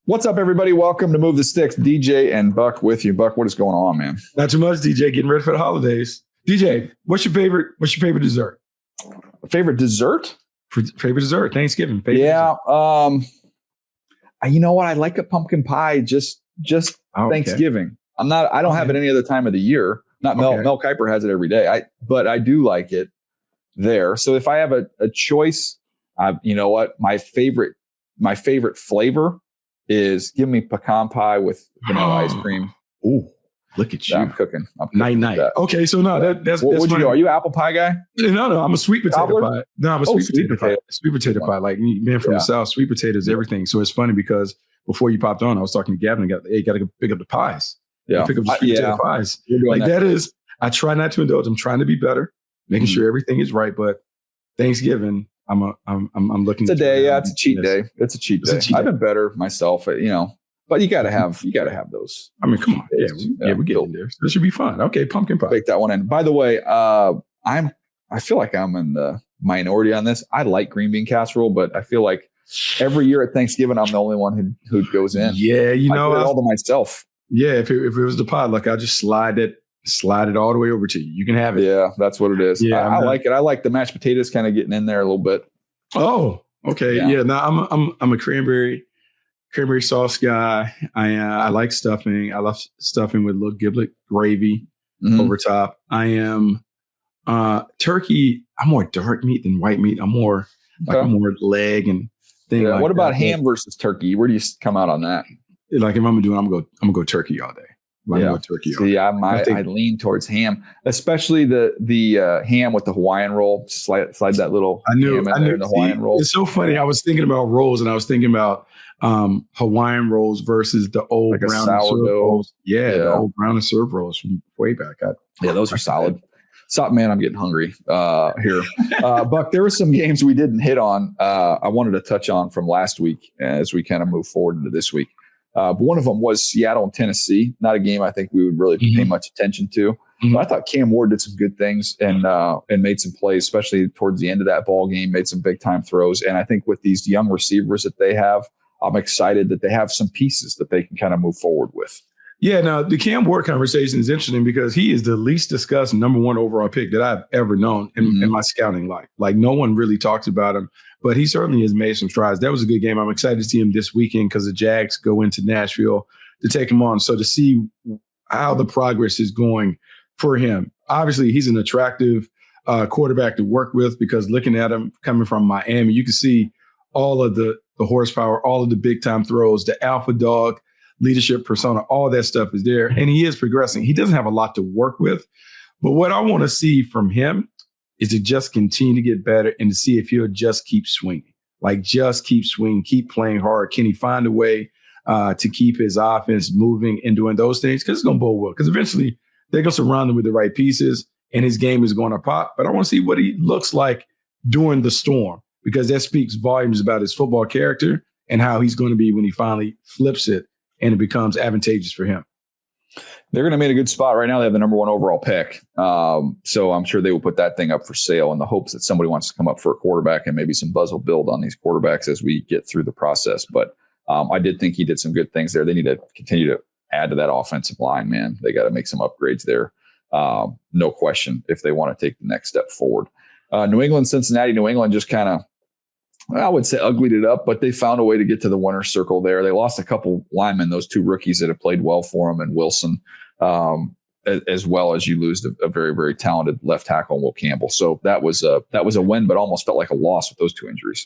What's up, everybody? Welcome to Move the Sticks. DJ and Buck with you. Buck, what is going on, man? Not too much, DJ. Getting ready for the holidays. DJ, what's your favorite dessert? Favorite dessert? Favorite dessert? Thanksgiving. Dessert. You know what? I like a pumpkin pie. Just Thanksgiving. I don't have it any other time of the year. Mel Kiper has it every day. But I do like it there. So if I have a choice, you know what? My favorite flavor is give me pecan pie with vanilla ice cream. Ooh, look at you. I'm cooking. Night. Okay, so that's what you do? Are you an apple pie guy? No, I'm a sweet potato pie. No, I'm a sweet potato pie. Sweet potato pie. Like being from the South, sweet potatoes, everything. So it's funny because before you popped on, I was talking to Gavin. Got to go pick up the pies. Yeah, pick up the sweet potato pies. Like that is. I try not to indulge. I'm trying to be better, making sure everything is right. But Thanksgiving, I'm looking. It's a day. Yeah, it's a cheat day. It's a cheat day. I've been better myself, but you gotta have those. I mean, come on. Yeah, we're getting there. This should be fun. Okay, pumpkin pie. Bake that one in. By the way, I feel like I'm in the minority on this. I like green bean casserole, but I feel like every year at Thanksgiving, I'm the only one who goes in. Yeah, I do it all to myself. Yeah, if it was the pie, like I'll just slide it all the way over to you. You can have it. Yeah, that's what it is. Yeah, I like it. I like the mashed potatoes kind of getting in there a little bit. Oh, okay. Yeah. No, I'm a cranberry sauce guy. I like stuffing. I love stuffing with a little giblet gravy over top. I am turkey. I'm more dark meat than white meat. I'm more more leg and thing. Yeah. What about ham versus turkey? Where do you come out on that? Like if I'm gonna go turkey all day. I lean towards ham, especially the ham with the Hawaiian roll. Slide that little ham in there in the Hawaiian roll. It's so funny. I was thinking about rolls, and I was thinking about Hawaiian rolls versus the old like brown and serve rolls. Yeah, the old brown and serve rolls from way back. Those are solid. Stop, man! I'm getting hungry here. Buck, there were some games we didn't hit on. I wanted to touch on from last week as we kind of move forward into this week. But one of them was Seattle and Tennessee. Not a game I think we would really pay much attention to. But I thought Cam Ward did some good things and made some plays, especially towards the end of that ball game, made some big time throws. And I think with these young receivers that they have, I'm excited that they have some pieces that they can kind of move forward with. Yeah, now the Cam Ward conversation is interesting because he is the least discussed number one overall pick that I've ever known in my scouting life. Like no one really talks about him, but he certainly has made some strides. That was a good game. I'm excited to see him this weekend because the Jags go into Nashville to take him on. So to see how the progress is going for him. Obviously, he's an attractive quarterback to work with because looking at him coming from Miami, you can see all of the horsepower, all of the big time throws, the alpha dog, leadership persona, all that stuff is there. And he is progressing. He doesn't have a lot to work with. But what I want to see from him is to just continue to get better and to see if he'll just keep swinging. Like just keep swinging, keep playing hard. Can he find a way to keep his offense moving and doing those things? Because it's going to bode well. Because eventually they're going to surround him with the right pieces and his game is going to pop. But I want to see what he looks like during the storm because that speaks volumes about his football character and how he's going to be when he finally flips it and it becomes advantageous for him. They're going to be in a good spot right now. They have the number one overall pick. So I'm sure they will put that thing up for sale in the hopes that somebody wants to come up for a quarterback and maybe some buzz will build on these quarterbacks as we get through the process. But I did think he did some good things there. They need to continue to add to that offensive line, man. They got to make some upgrades there. No question if they want to take the next step forward. New England, Cincinnati, New England just kind of, I would say uglied it up, but they found a way to get to the winner's circle there. They lost a couple linemen, those two rookies that have played well for them, and Wilson, as well as you lose a very, very talented left tackle, Will Campbell. So that was a win, but almost felt like a loss with those two injuries.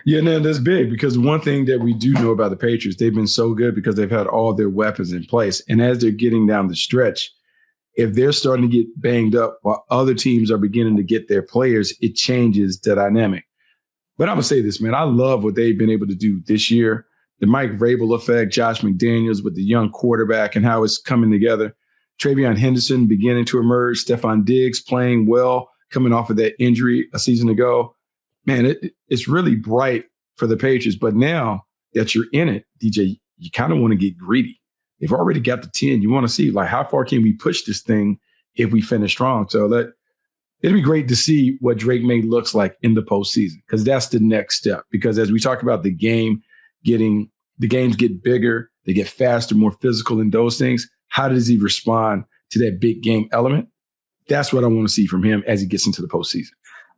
Yeah, no, that's big because one thing that we do know about the Patriots, they've been so good because they've had all their weapons in place. And as they're getting down the stretch, if they're starting to get banged up while other teams are beginning to get their players, it changes the dynamic. But I'm going to say this, man. I love what they've been able to do this year. The Mike Vrabel effect, Josh McDaniels with the young quarterback and how it's coming together. Travion Henderson beginning to emerge. Stephon Diggs playing well, coming off of that injury a season ago. Man, it's really bright for the Patriots. But now that you're in it, DJ, you kind of want to get greedy. They've already got the 10. You want to see, like, how far can we push this thing if we finish strong? So it'd be great to see what Drake May looks like in the postseason because that's the next step. Because as we talk about the game getting the games get bigger, they get faster, more physical and those things. How does he respond to that big game element? That's what I want to see from him as he gets into the postseason.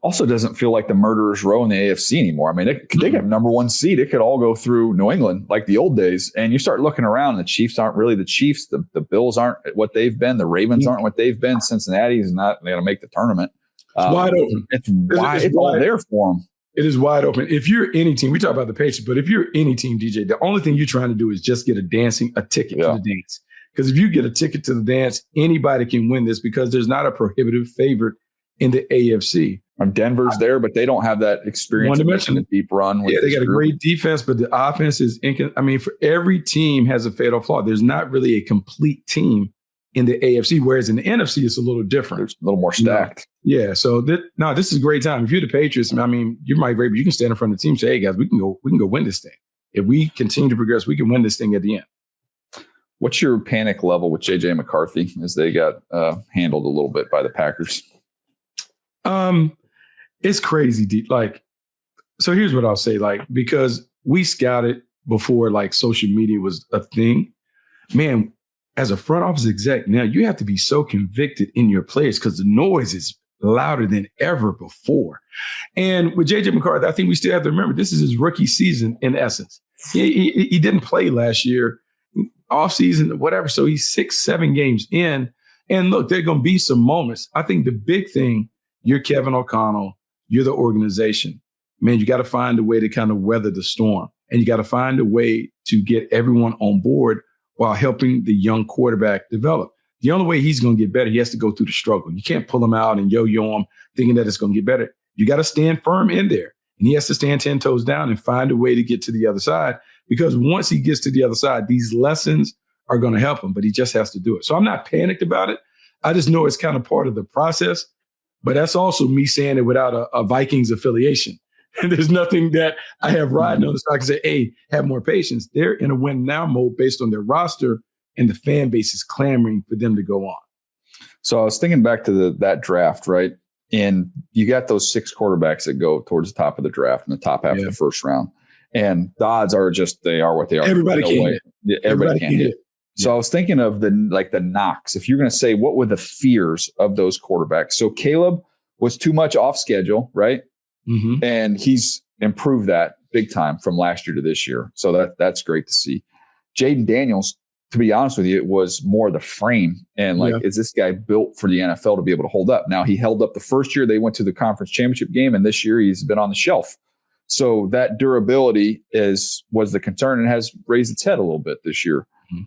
Also doesn't feel like the murderer's row in the AFC anymore. I mean, they have number one seed. It could all go through New England like the old days. And you start looking around, the Chiefs aren't really the Chiefs. The Bills aren't what they've been. The Ravens aren't what they've been. Cincinnati is not going to make the tournament. It's wide open. It's all there for them. It is wide open. If you're any team, we talk about the Patriots, but if you're any team, DJ, the only thing you're trying to do is just get a ticket to the dance. Because if you get a ticket to the dance, anybody can win this because there's not a prohibitive favorite in the AFC. Denver's there, but they don't have that experience of making a deep run. Yeah, they got a great defense, but the offense is for every team has a fatal flaw. There's not really a complete team in the AFC, whereas in the NFC, it's a little different. It's a little more stacked. Yeah, so this is a great time. If you're the Patriots, you're Mike Vrabel, you can stand in front of the team and say, hey, guys, we can go win this thing. If we continue to progress, we can win this thing at the end. What's your panic level with J.J. McCarthy as they got handled a little bit by the Packers? It's crazy deep. So here's what I'll say, because we scouted before social media was a thing, man, as a front office exec, now you have to be so convicted in your players because the noise is louder than ever before. And with J.J. McCarthy, I think we still have to remember this is his rookie season in essence. He didn't play last year, off season, whatever. So he's 6-7 games in. And look, there are going to be some moments. I think the big thing, you're Kevin O'Connell, you're the organization. Man, you got to find a way to kind of weather the storm. And you got to find a way to get everyone on board while helping the young quarterback develop. The only way he's going to get better, he has to go through the struggle. You can't pull him out and yo-yo him thinking that it's going to get better. You got to stand firm in there. And he has to stand 10 toes down and find a way to get to the other side. Because once he gets to the other side, these lessons are going to help him, but he just has to do it. So I'm not panicked about it. I just know it's kind of part of the process. But that's also me saying it without a Vikings affiliation. And there's nothing that I have riding on the side. I can say, hey, have more patience. They're in a win now mode based on their roster, and the fan base is clamoring for them to go on. So I was thinking back to that draft, right? And you got those 6 quarterbacks that go towards the top of the draft in the top half of the first round. And the odds are they are what they are. Everybody can hit. Everybody can hit. So I was thinking of the knocks. If you're going to say, what were the fears of those quarterbacks? So Caleb was too much off schedule, right? Mm-hmm. And he's improved that big time from last year to this year. So that's great to see. Jaden Daniels, to be honest with you, it was more the frame. And is this guy built for the NFL to be able to hold up? Now, he held up the first year they went to the conference championship game, and this year he's been on the shelf. So that durability was the concern and has raised its head a little bit this year. Mm-hmm.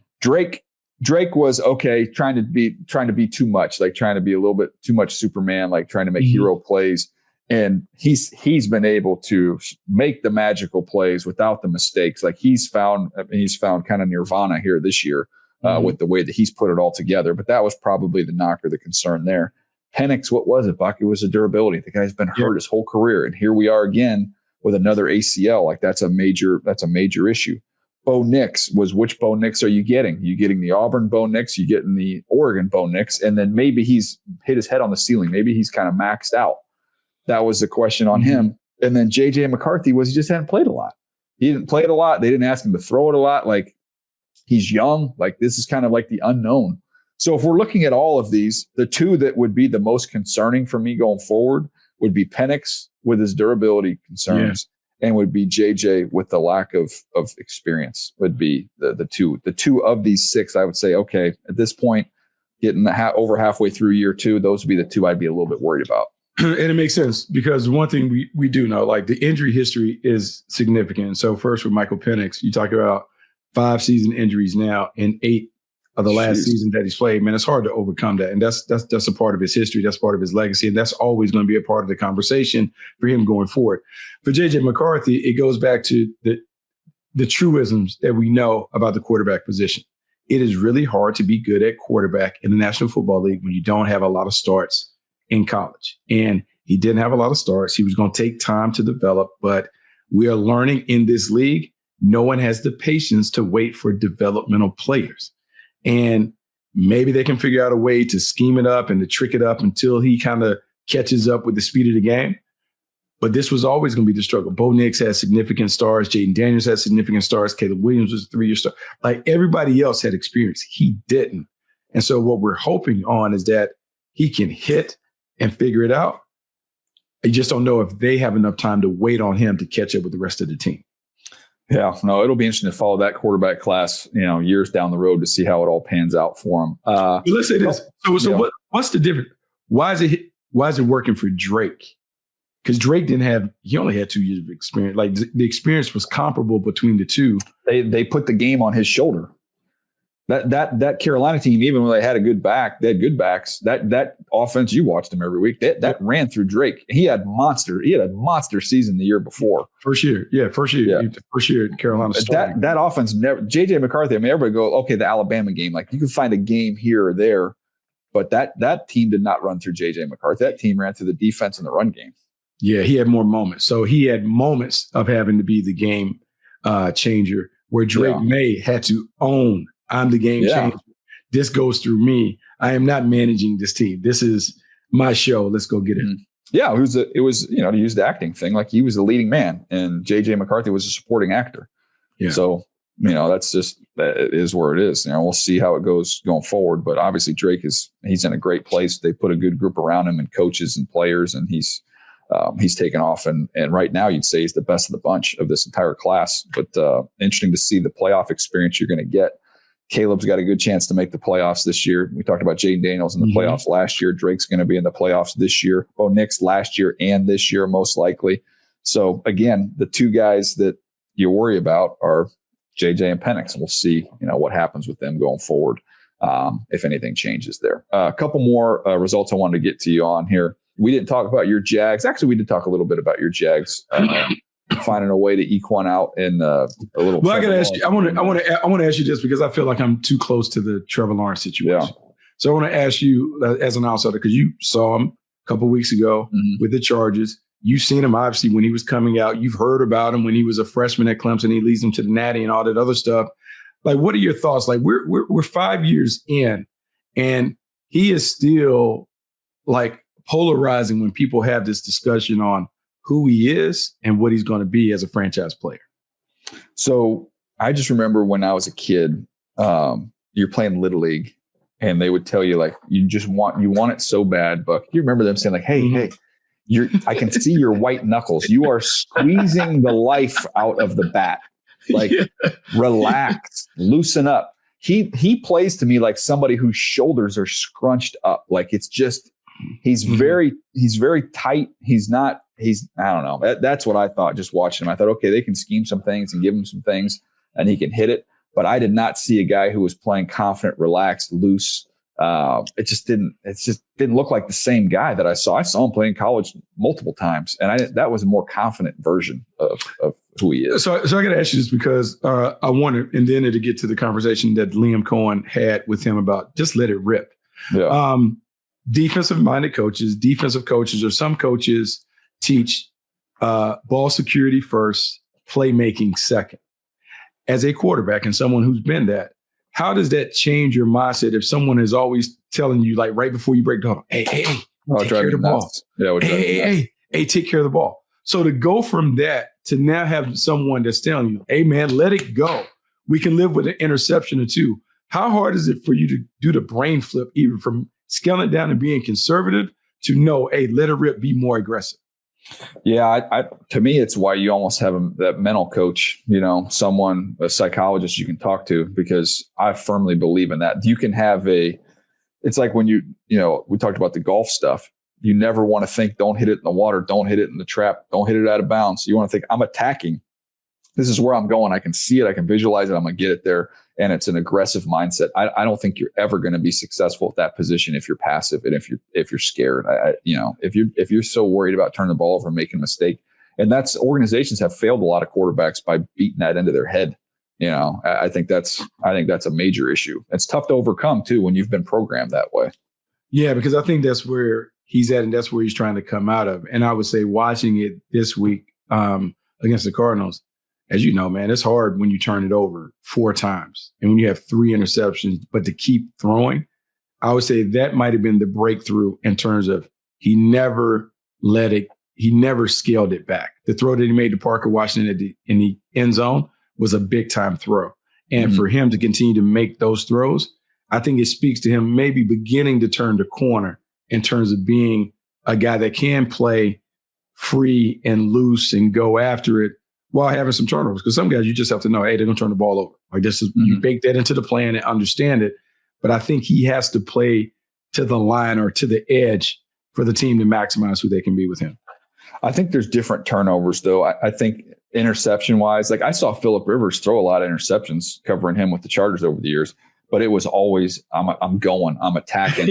Drake was okay, trying to be too much, trying to be a little bit too much Superman, trying to make hero plays. And he's been able to make the magical plays without the mistakes. He's found kind of nirvana here this year with the way that he's put it all together. But that was probably the knock or the concern there. Penix, what was it, Buck? It was a durability. The guy's been hurt his whole career, and here we are again with another ACL. That's a major issue. Bo Nix was, which Bo Nix are you getting? You getting the Auburn Bo Nix? You getting the Oregon Bo Nix? And then maybe he's hit his head on the ceiling. Maybe he's kind of maxed out. That was the question on him. And then J.J. McCarthy he just hadn't played a lot. He didn't play it a lot. They didn't ask him to throw it a lot. He's young. This is kind of the unknown. So if we're looking at all of these, the two that would be the most concerning for me going forward would be Penix with his durability concerns. And would be JJ with the lack of experience would be the two of these 6. I would say, okay, at this point, getting over halfway through year 2, those would be the 2 I'd be a little bit worried about. And it makes sense because one thing we do know, the injury history is significant. So first with Michael Penix, you talk about 5 season injuries now and 8 of the last season that he's played. Man, it's hard to overcome that. And that's a part of his history. That's part of his legacy. And that's always going to be a part of the conversation for him going forward. For J.J. McCarthy, it goes back to the truisms that we know about the quarterback position. It is really hard to be good at quarterback in the National Football League when you don't have a lot of starts in college. And he didn't have a lot of starts. He was going to take time to develop, but we are learning in this league, no one has the patience to wait for developmental players. And maybe they can figure out a way to scheme it up and to trick it up until he kind of catches up with the speed of the game. But this was always going to be the struggle. Bo Nix had significant stars. Jaden Daniels had significant stars. Caleb Williams was a 3-year star. Like everybody else had experience. He didn't. And so what we're hoping on is that he can hit and figure it out. I just don't know if they have enough time to wait on him to catch up with the rest of the team. Yeah, no, it'll be interesting to follow that quarterback class, years down the road to see how it all pans out for him. Let's say this. What's the difference? Why is it working for Drake? Because Drake he only had 2 years of experience. Like the experience was comparable between the two. They put the game on his shoulder. That Carolina team, even when they had they had good backs. That offense, you watched them every week. That ran through Drake. He had a monster season the year before. First year, Carolina started. That offense never. JJ McCarthy. I mean, everybody go, okay, the Alabama game. Like you can find a game here or there, but that team did not run through JJ McCarthy. That team ran through the defense and the run game. Yeah, he had more moments. So he had moments of having to be the game changer, where Drake May had to own. I'm the game changer. This goes through me. I am not managing this team. This is my show. Let's go get it. Mm-hmm. Yeah, it was to use the acting thing, like he was the leading man and JJ McCarthy was a supporting actor. Yeah. So, that is where it is. We'll see how it goes going forward. But obviously Drake he's in a great place. They put a good group around him and coaches and players, and he's taken off. And right now you'd say he's the best of the bunch of this entire class. But interesting to see the playoff experience you're going to get. Caleb's got a good chance to make the playoffs this year. We talked about Jaden Daniels in the playoffs last year. Drake's going to be in the playoffs this year. Bo Nix last year and this year, most likely. So again, the two guys that you worry about are JJ and Penix. We'll see, what happens with them going forward, if anything changes there. A couple more results I wanted to get to you on here. We didn't talk about your Jags. Actually, we did talk a little bit about your Jags. Finding a way to eke one out in a little. Well, I got to ask you. I want to ask you this because I feel like I'm too close to the Trevor Lawrence situation. Yeah. So I want to ask you as an outsider, because you saw him a couple of weeks ago with the Chargers. You've seen him obviously when he was coming out. You've heard about him when he was a freshman at Clemson. He leads them to the Natty and all that other stuff. Like, what are your thoughts? Like, we're 5 years in, and he is still like polarizing when people have this discussion on who he is and what he's going to be as a franchise player. So I just remember when I was a kid, you're playing Little League and they would tell you like, you want it so bad, Buck. You remember them saying like, hey, I can see your white knuckles. You are squeezing the life out of the bat. Like, relax, loosen up. He plays to me like somebody whose shoulders are scrunched up. Like it's just, he's very tight. I don't know. That's what I thought just watching him. I thought, okay, they can scheme some things and give him some things and he can hit it. But I did not see a guy who was playing confident, relaxed, loose. It just didn't look like the same guy that I saw. I saw him play in college multiple times. And that was a more confident version of who he is. So I got to ask you this because I wanted, and then to get to the conversation that Liam Cohen had with him about just let it rip. Yeah. Defensive-minded coaches, defensive coaches, or some coaches teach ball security first, playmaking second. As a quarterback and someone who's been that, how does that change your mindset if someone is always telling you, like right before you break down, hey, take care of the ball. Yeah, hey, take care of the ball. So to go from that to now have someone that's telling you, hey, man, let it go. We can live with an interception or two. How hard is it for you to do the brain flip, even from scaling it down and being conservative to know, hey, let it rip, be more aggressive? Yeah, to me, it's why you almost have that mental coach, someone, a psychologist you can talk to, because I firmly believe in that. You can have it's like when we talked about the golf stuff. You never want to think, don't hit it in the water, don't hit it in the trap, don't hit it out of bounds. You want to think, I'm attacking. This is where I'm going. I can see it. I can visualize it. I'm going to get it there. And it's an aggressive mindset. I don't think you're ever going to be successful at that position if you're passive and if you're scared. If you're so worried about turning the ball over and making a mistake, and that's organizations have failed a lot of quarterbacks by beating that into their head. I think that's a major issue. It's tough to overcome too when you've been programmed that way. Yeah, because I think that's where he's at, and that's where he's trying to come out of. And I would say watching it this week against the Cardinals. As you know, man, it's hard when you turn it over 4 times and when you have 3 interceptions, but to keep throwing, I would say that might have been the breakthrough in terms of he never let it he never scaled it back. The throw that he made to Parker Washington in the end zone was a big time throw. And for him to continue to make those throws, I think it speaks to him maybe beginning to turn the corner in terms of being a guy that can play free and loose and go after it while having some turnovers. Because some guys, you just have to know, hey, they're going to turn the ball over. Like this is, you bake that into the plan and understand it. But I think he has to play to the line or to the edge for the team to maximize who they can be with him. I think there's different turnovers, though. I think interception-wise, like I saw Phillip Rivers throw a lot of interceptions covering him with the Chargers over the years, but it was always, I'm going, I'm attacking.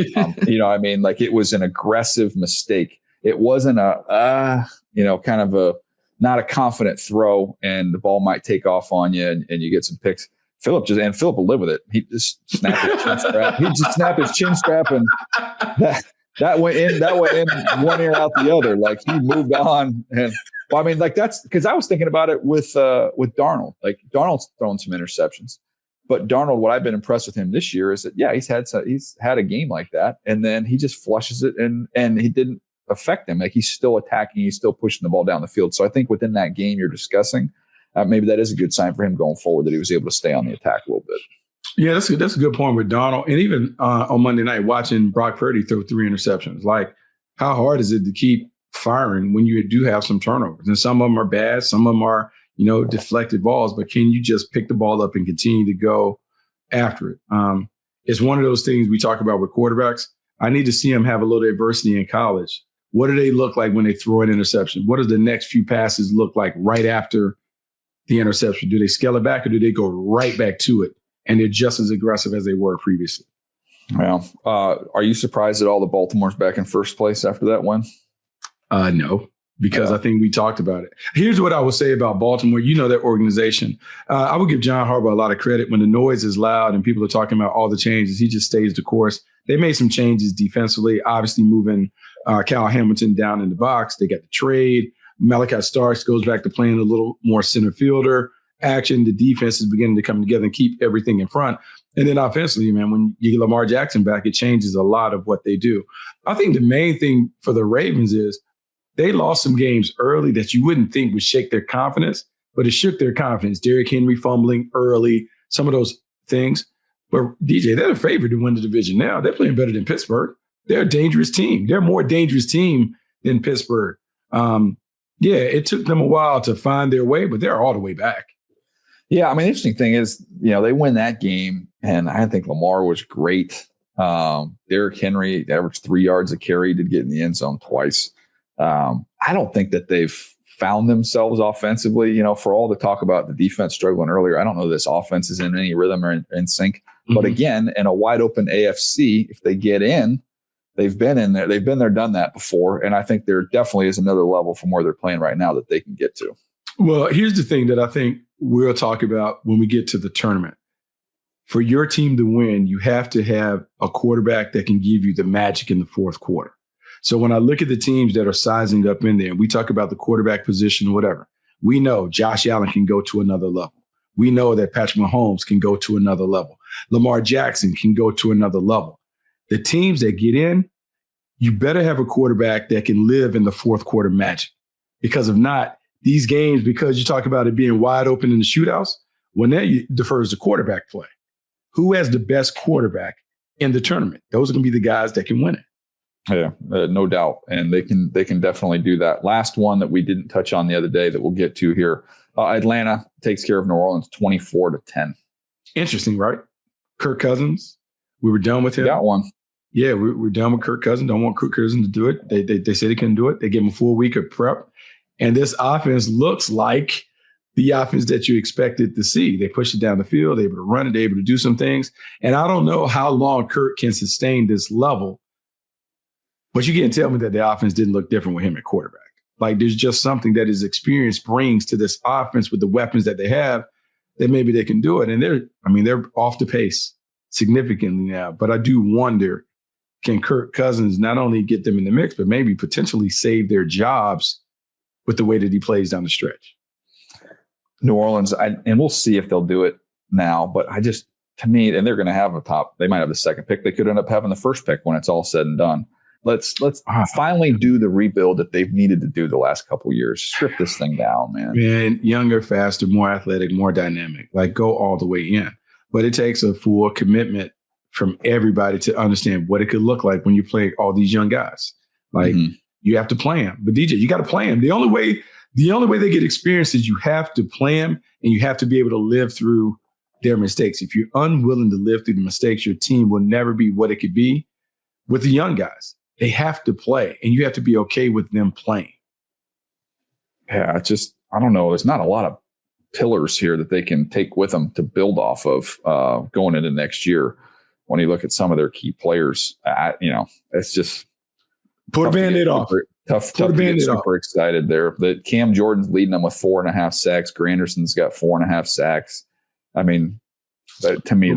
You know what I mean? Like it was an aggressive mistake. It wasn't kind of a not a confident throw, and the ball might take off on you, and you get some picks. Phillip will live with it. He just snapped his chin strap. He just snapped his chin strap, and that went in one ear out the other. Like he moved on, and well, I mean, like that's because I was thinking about it with Darnold. Like Darnold's thrown some interceptions, but Darnold, what I've been impressed with him this year is that he's had a game like that, and then he just flushes it, and he didn't affect him. Like he's still attacking, he's still pushing the ball down the field. So I think within that game you're discussing, maybe that is a good sign for him going forward that he was able to stay on the attack a little bit. Yeah, that's a good point with Darnold. And even on Monday night, watching Brock Purdy throw 3 interceptions. Like, how hard is it to keep firing when you do have some turnovers? And some of them are bad, some of them are, deflected balls. But can you just pick the ball up and continue to go after it? It's one of those things we talk about with quarterbacks. I need to see them have a little adversity in college. What do they look like when they throw an interception? What does the next few passes look like right after the interception? Do they scale it back or do they go right back to it? And they're just as aggressive as they were previously. Well, are you surprised at all that Baltimore's back in first place after that win? No, because I think we talked about it. Here's what I would say about Baltimore. That organization. I would give John Harbaugh a lot of credit. When the noise is loud and people are talking about all the changes, he just stays the course. They made some changes defensively, obviously moving Kyle Hamilton down in the box. They got the trade. Malachi Starks goes back to playing a little more center fielder action. The defense is beginning to come together and keep everything in front. And then offensively, man, when you get Lamar Jackson back, it changes a lot of what they do. I think the main thing for the Ravens is they lost some games early that you wouldn't think would shake their confidence, but it shook their confidence. Derrick Henry fumbling early, some of those things. But DJ, they're the favorite to win the division now. They're playing better than Pittsburgh. They're a dangerous team. They're a more dangerous team than Pittsburgh. It took them a while to find their way, but they're all the way back. Yeah, I mean, the interesting thing is, they win that game, and I think Lamar was great. Derrick Henry averaged 3 yards a carry, did get in the end zone twice. I don't think that they've found themselves offensively. For all the talk about the defense struggling earlier, I don't know this offense is in any rhythm or in sync. Mm-hmm. But again, in a wide open AFC, if they get in, they've been in there. They've been there, done that before. And I think there definitely is another level from where they're playing right now that they can get to. Well, here's the thing that I think we'll talk about when we get to the tournament. For your team to win, you have to have a quarterback that can give you the magic in the fourth quarter. So when I look at the teams that are sizing up in there, and we talk about the quarterback position or whatever, we know Josh Allen can go to another level. We know that Patrick Mahomes can go to another level. Lamar Jackson can go to another level. The teams that get in, you better have a quarterback that can live in the fourth quarter magic. Because if not, these games, because you talk about it being wide open in the shootouts, well, now you defers to quarterback play. Who has the best quarterback in the tournament? Those are going to be the guys that can win it. Yeah, no doubt. And they can definitely do that. Last one that we didn't touch on the other day that we'll get to here. Atlanta takes care of New Orleans 24-10. Interesting, right? Kirk Cousins. We were done with him. Got one. Yeah, we're done with Kirk Cousins. Don't want Kirk Cousins to do it. They said he couldn't do it. They gave him a full week of prep. And this offense looks like the offense that you expected to see. They push it down the field. They're able to run it. They're able to do some things. And I don't know how long Kirk can sustain this level. But you can't tell me that the offense didn't look different with him at quarterback. Like there's just something that his experience brings to this offense with the weapons that they have that maybe they can do it. And they're off the pace significantly now. But I do wonder, can Kirk Cousins not only get them in the mix, but maybe potentially save their jobs with the way that he plays down the stretch? New Orleans, and we'll see if they'll do it now. But to me, and they're going to have they might have the second pick. They could end up having the first pick when it's all said and done. Let's finally do the rebuild that they've needed to do the last couple of years. Strip this thing down, man. Man, younger, faster, more athletic, more dynamic. Like, go all the way in. But it takes a full commitment from everybody to understand what it could look like when you play all these young guys. Like, you have to play them. But DJ, you got to play them. The only way they get experience is you have to play them, and you have to be able to live through their mistakes. If you're unwilling to live through the mistakes, your team will never be what it could be. With the young guys, they have to play, and you have to be okay with them playing. Yeah, I don't know. There's not a lot of pillars here that they can take with them to build off of going into next year. When you look at some of their key players, it's just put a Band-Aid off. Tough to get super excited there. That Cam Jordan's leading them with 4.5 sacks. Granderson's got 4.5 sacks. I mean, to me,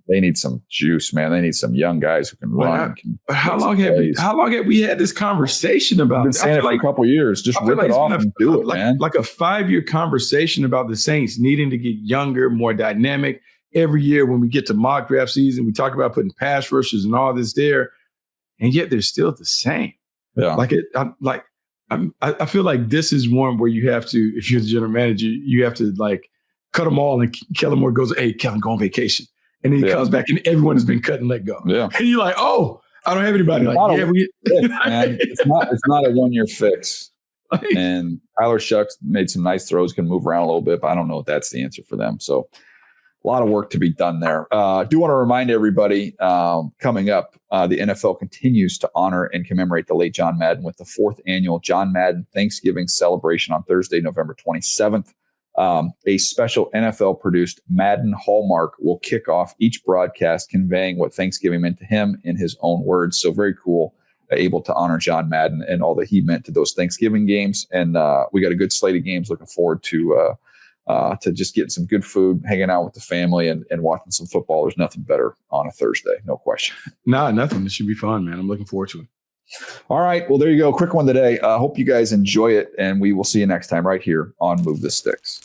they need some juice, man. They need some young guys who can run. How long have we had this conversation about? We've been saying it for a couple of years. Just rip it off and do it, man. Like a 5-year conversation about the Saints needing to get younger, more dynamic. Every year when we get to mock draft season, we talk about putting pass rushers and all this there, and yet they're still the same. Yeah, I feel like this is one where you have to, if you're the general manager, you have to like cut them all. And Kellen Moore goes, "Hey, Kellen, go on vacation," and then he comes back and everyone has been cut and let go. Yeah, and you're like, "Oh, I don't have anybody." Like, man, it's not a 1-year fix. And Tyler Shucks made some nice throws, can move around a little bit, but I don't know if that's the answer for them. So a lot of work to be done there. I do want to remind everybody coming up, the NFL continues to honor and commemorate the late John Madden with the 4th annual John Madden Thanksgiving celebration on Thursday, November 27th. A special NFL-produced Madden Hallmark will kick off each broadcast, conveying what Thanksgiving meant to him in his own words. So very cool, able to honor John Madden and all that he meant to those Thanksgiving games. And we got a good slate of games. Looking forward to just getting some good food, hanging out with the family, and watching some football. There's nothing better on a Thursday, no question. Nah, nothing. It should be fun, man. I'm looking forward to it. All right. Well, there you go. Quick one today. Hope you guys enjoy it, and we will see you next time right here on Move the Sticks.